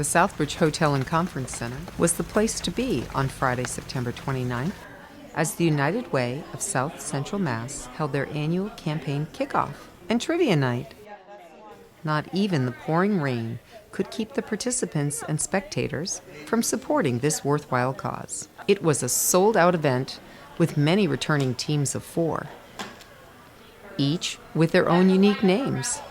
The Southbridge Hotel and Conference Center was the place to be on Friday, September 29th, as the United Way of South Central Mass held their annual campaign kickoff and trivia night. Not even the pouring rain could keep the participants and spectators from supporting this worthwhile cause. It was a sold-out event with many returning teams of 4, each with their own unique names,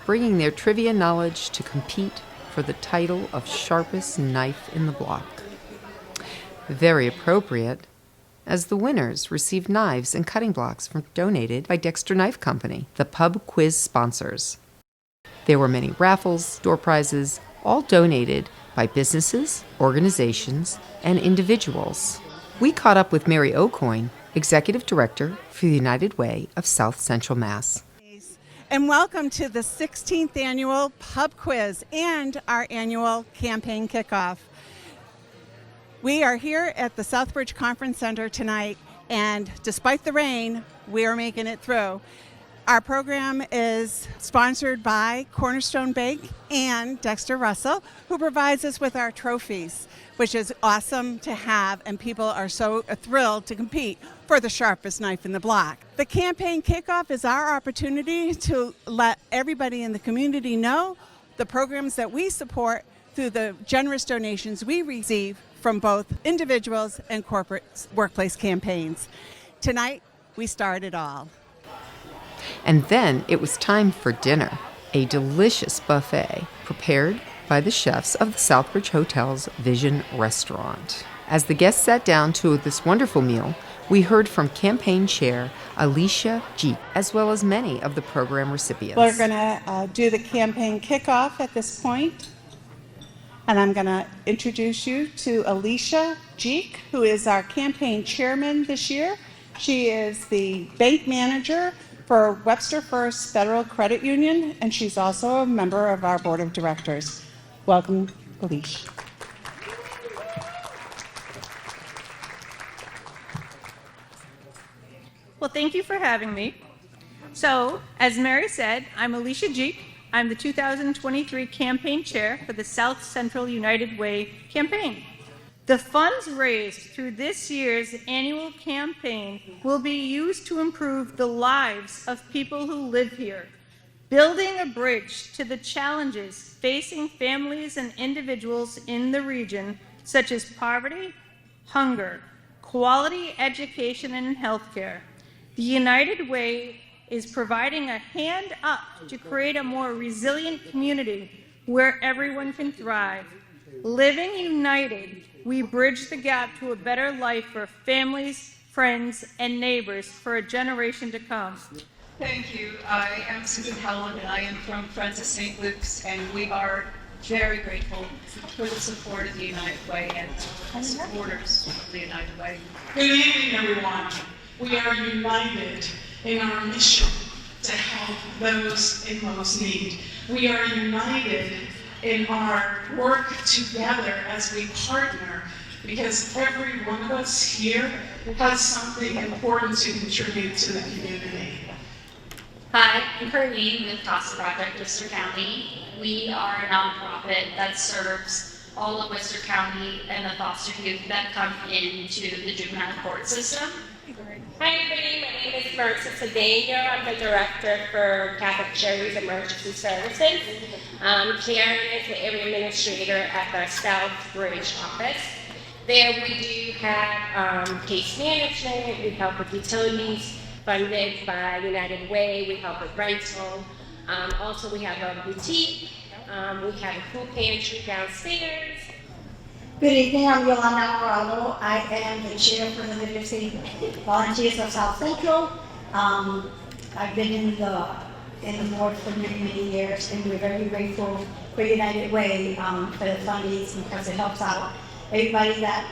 bringing their trivia knowledge to compete for the title of sharpest knife in the block. Very appropriate, as the winners received knives and cutting blocks donated by Dexter Knife Company, the pub quiz sponsors. There were many raffles, door prizes, all donated by businesses, organizations, and individuals. We caught up with Mary O'Coin, Executive Director for the United Way of South Central Mass. And welcome to the 16th annual pub quiz and our annual campaign kickoff. We are here at the Southbridge Conference Center tonight, and despite the rain, we are making it through. Our program is sponsored by Cornerstone Bank and Dexter Russell, who provides us with our trophies, which is awesome to have, and people are so thrilled to compete for the sharpest knife in the block. The campaign kickoff is our opportunity to let everybody in the community know the programs that we support through the generous donations we receive from both individuals and corporate workplace campaigns. Tonight, we start it all. And then it was time for dinner, a delicious buffet prepared by the chefs of the Southbridge Hotel's Vision Restaurant. As the guests sat down to this wonderful meal, we heard from campaign chair Alicia G, as well as many of the program recipients. We're going to do the campaign kickoff at this point, and I'm going to introduce you to Alicia G, who is our campaign chairman this year. She is the bank manager for Webster First Federal Credit Union, and she's also a member of our board of directors. Welcome, Alicia. Well, thank you for having me. So, as Mary said, I'm Alicia G. I'm the 2023 campaign chair for the South Central United Way campaign. The funds raised through this year's annual campaign will be used to improve the lives of people who live here, building a bridge to the challenges facing families and individuals in the region, such as poverty, hunger, quality education, and healthcare. The United Way is providing a hand up to create a more resilient community where everyone can thrive. Living united, we bridge the gap to a better life for families, friends, and neighbors for a generation to come. Thank you. I am Susan Howland, and I am from Friends of St. Luke's, and we are very grateful for the support of the United Way and supporters of the United Way. Good evening, everyone. We are united in our mission to help those in most need. We are united in our work together as we partner, because every one of us here has something important to contribute to the community. Hi, I'm Corinne with Casa Project Worcester County. We are a nonprofit that serves all of Worcester County and the foster youth that come into the juvenile court system. Hi everybody, my name is Marissa Cedeno. I'm the director for Catholic Charities Emergency Services. Karen is the area administrator at the Southbridge office. There we do have case management, we help with utilities funded by United Way, we help with rental. Also we have a boutique, we have a food pantry downstairs. Good evening, I'm Yolanda Morano. I am the chair for the Literacy Volunteers of South Central. I've been in the board for many years, and we're very grateful for United Way for the funding, because it helps out everybody that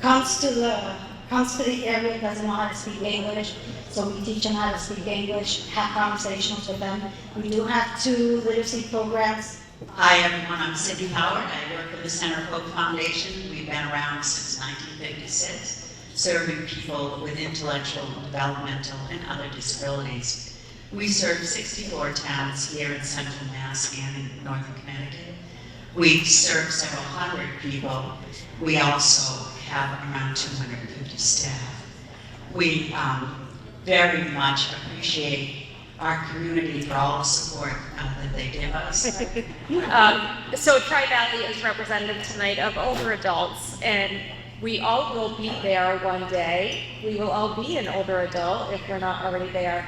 comes to the area doesn't know how to speak English, so we teach them how to speak English, have conversations with them. We do have 2 literacy programs. Hi everyone, I'm Cindy Howard. I work for the Center Hope Foundation. We've been around since 1956, serving people with intellectual, developmental, and other disabilities. We serve 64 towns here in Central Mass and in Northern Connecticut. We serve several hundred people. We also have around 250 staff. We very much appreciate our community for all the support that they give us. So Tri-Valley is representative tonight of older adults, and we all will be there one day. We will all be an older adult if we're not already there.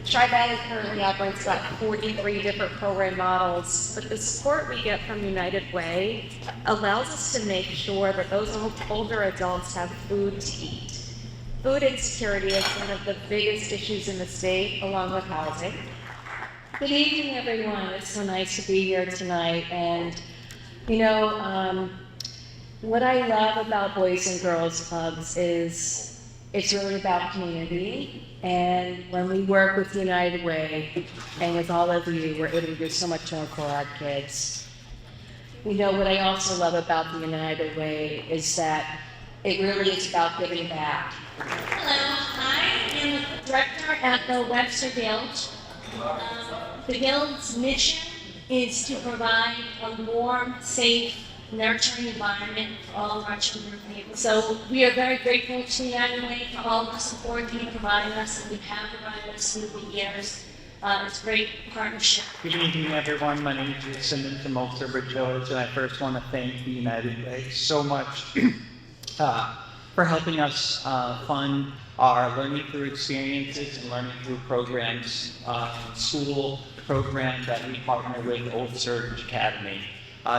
Tri-Valley currently operates about 43 different program models, but the support we get from United Way allows us to make sure that those older adults have food to eat. Food insecurity is one of the biggest issues in the state, along with housing. Good evening, everyone. It's so nice to be here tonight. And, you know, what I love about Boys and Girls Clubs is it's really about community. And when we work with United Way and with all of you, we're able to do so much more for our kids. You know, what I also love about the United Way is that it really is about giving back. Hello, I am the director at the Webster Guild. The Guild's mission is to provide a warm, safe, nurturing environment for all of our children and neighbors. So we are very grateful to United Way for all the support you provide us, and we have provided us through the years. It's a great partnership. Good evening, everyone. My name is Jason from Old Sturbridge Village, and I first want to thank the United Way so much for helping us fund our learning through experiences and learning through programs, school program that we partner with Old Sturbridge Academy.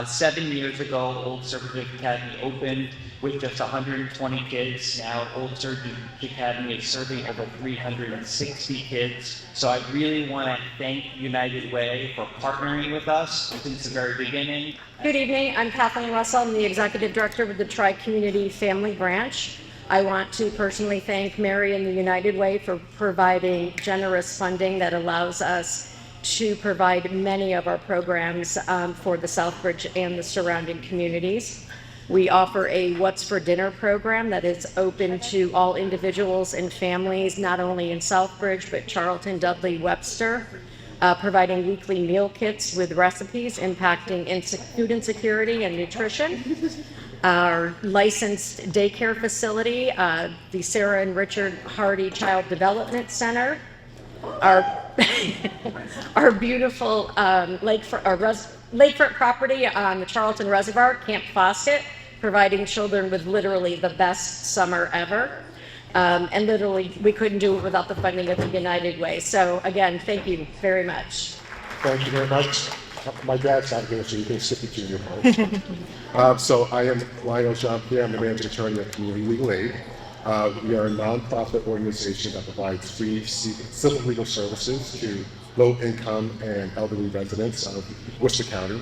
7 years ago, Old Sturbridge Academy opened with just 120 kids. Now, Old Sturbridge Academy is serving over 360 kids. So I really want to thank United Way for partnering with us since the very beginning. Good evening. I'm Kathleen Russell. I'm the executive director with the Tri-Community Family Branch. I want to personally thank Mary and the United Way for providing generous funding that allows us to provide many of our programs for the Southbridge and the surrounding communities. We offer a What's for Dinner program that is open to all individuals and families, not only in Southbridge, but Charlton, Dudley, Webster, providing weekly meal kits with recipes impacting food insecurity and nutrition. Our licensed daycare facility, the Sarah and Richard Hardy Child Development Center, our beautiful lakefront property on the Charlton Reservoir, Camp Fawcett, providing children with literally the best summer ever. And literally, we couldn't do it without the funding of the United Way. So again, thank you very much. Thank you very much. My dad's not here, so you can sip it to your part. So I am Lionel Jean-Pierre. I'm the managing attorney at Community Legal Aid. We are a nonprofit organization that provides free civil legal services to low-income and elderly residents of Worcester County.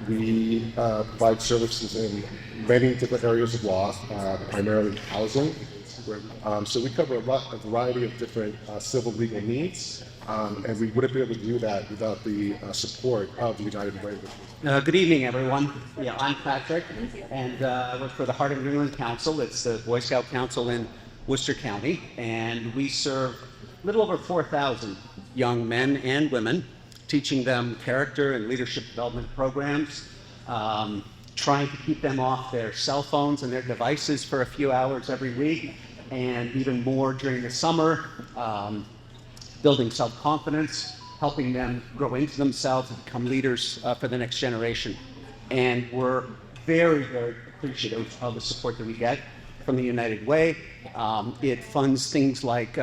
We provide services in many different areas of law, primarily housing. So we cover a variety of different civil legal needs, and we wouldn't be able to do that without the support of the United Way. Good evening, everyone. Yeah, I'm Patrick, and I work for the Heart of New England Council. It's the Boy Scout Council in Worcester County, and we serve a little over 4,000 young men and women, teaching them character and leadership development programs, trying to keep them off their cell phones and their devices for a few hours every week, and even more during the summer, building self-confidence, helping them grow into themselves and become leaders for the next generation. And we're very, very appreciative of the support that we get from the United Way. It funds things like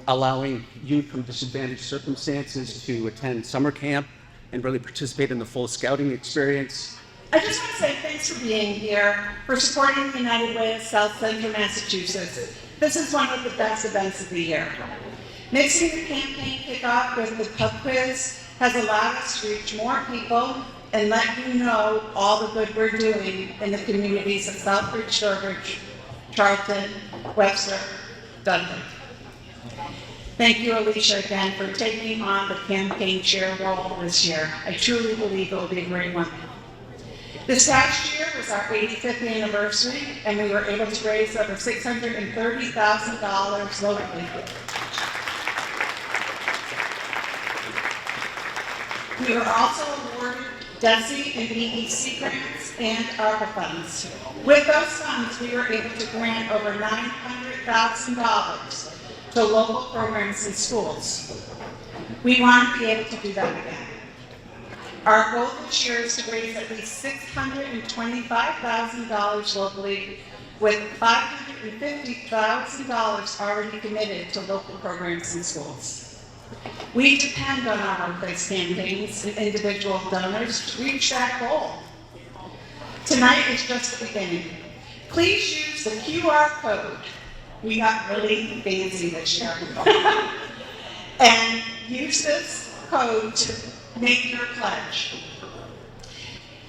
allowing youth from disadvantaged circumstances to attend summer camp and really participate in the full scouting experience. I just want to say thanks for being here, for supporting the United Way of South Central Massachusetts. This is one of the best events of the year. Mixing the campaign kickoff with the pub quiz has allowed us to reach more people and let you know all the good we're doing in the communities of Southbridge, Sturbridge, Charlton, Webster, Dudley. Thank you, Alicia, again, for taking on the campaign chair role this year. I truly believe it will be a great one. This past year was our 85th anniversary, and we were able to raise over $630,000 locally. We were also awarded DESI and EEC grants and ARPA funds. With those funds, we were able to grant over $900,000 to local programs and schools. We want to be able to do that again. Our goal this year is to raise at least $625,000 locally, with $550,000 already committed to local programs and schools. We depend on our workplace campaigns and individual donors to reach that goal. Tonight is just the beginning. Please use the QR code. We got really fancy this year. And use this code to make your pledge.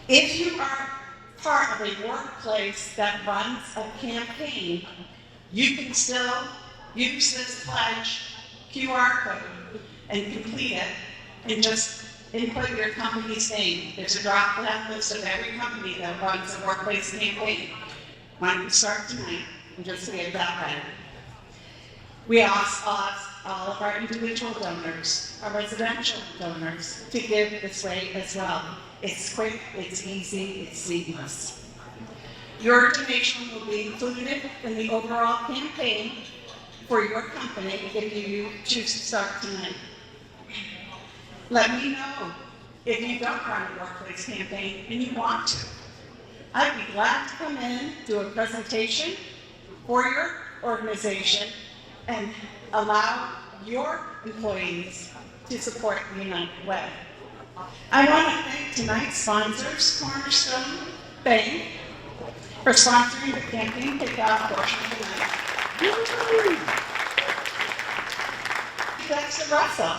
If you are part of a workplace that runs a campaign, you can still use this pledge QR code and complete it, and just input your company's name. There's a drop-down list of every company that runs a workplace campaign. Why don't we start tonight and just get that right? We ask all of our individual donors, our residential donors, to give this way as well. It's quick, it's easy, it's seamless. Your donation will be included in the overall campaign for your company if you choose to start tonight. Let me know if you don't run a workplace campaign and you want to. I'd be glad to come in, do a presentation for your organization, and allow your employees to support the United Way. I want to thank tonight's sponsors, Cornerstone Bank, for sponsoring the campaign kickoff portion of the night. Thanks to Russell,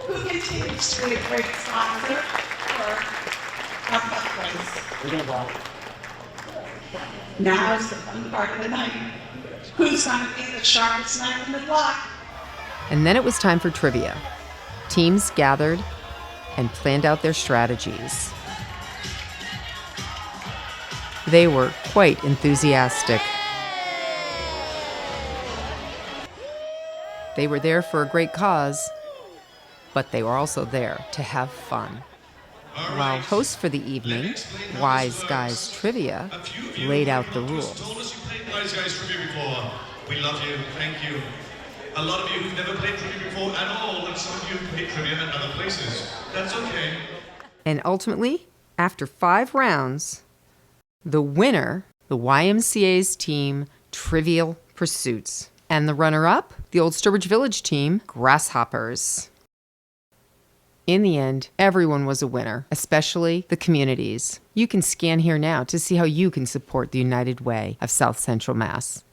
who continues to be a great sponsor for our pubquiz. Now is the fun part of the night. Who's going to be the sharpest knife in the block? And then it was time for trivia. Teams gathered and planned out their strategies. They were quite enthusiastic. They were there for a great cause, but they were also there to have fun. While host for the evening, Wise Guys Trivia, laid out the rules. Told us you played Wise Guys Trivia before. We love you. Thank you. A lot of you who've never played trivia before at all, and some of you have played trivia in other places. That's okay. And ultimately, after 5 rounds, the winner, the YMCA's team, Trivial Pursuits. And the runner-up, the Old Sturbridge Village team, Grasshoppers. In the end, everyone was a winner, especially the communities. You can scan here now to see how you can support the United Way of South Central Mass.